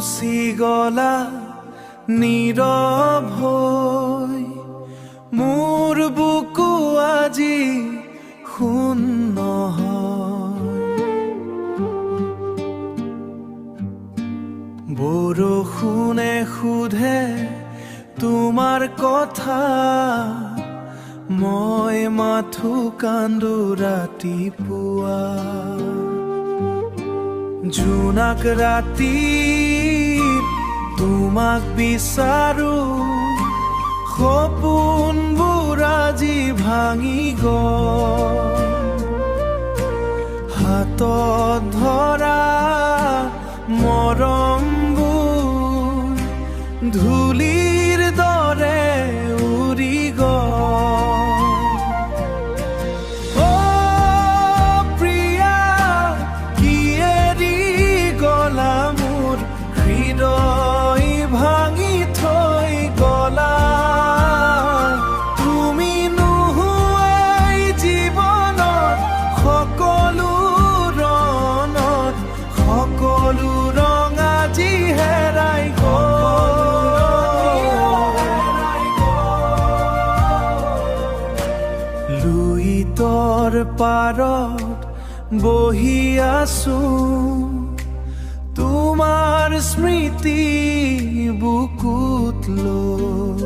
গুচি গলা নীৰৱ হৈ, মোৰ বুকু আজি শূন্য হয়। বৰষুণে সোধে তোমাৰ কথা, মই মাথো কান্দো ৰাতিপুৱা। জোনাক ৰাতি তোমাক বিচাৰো, সপোনবোৰ আজি ভাঙি গ'ল। হাতত ধৰা মৰমবোৰ ধূলিৰ দৰে উৰি গ'ল। অ' প্ৰিয়া, কি এৰি গলা মোৰ হৃদয় ভাঙি থৈ গলা। তুমি নোহোৱাই জীৱনত সকলো ৰণত, সকলো ৰং আজি হেৰাই লুইতৰ পাৰত বহি আছো, তোমাৰ স্মৃতি বুকুত লৈ।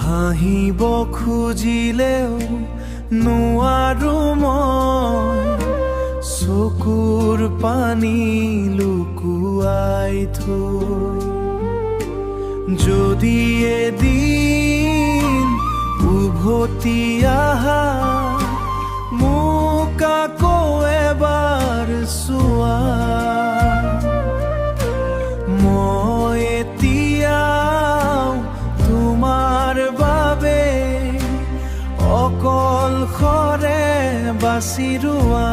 হাঁহিব খুজিলেও নোৱাৰো মই, চকুৰ পানী লুকুৱাই থৈ। যদি এদিন উভতি আহা, মোক আকৌ এবাৰ চোৱা। মই এতিয়াও তোমাৰ বাবে অকলশৰে বাচি ৰোৱা।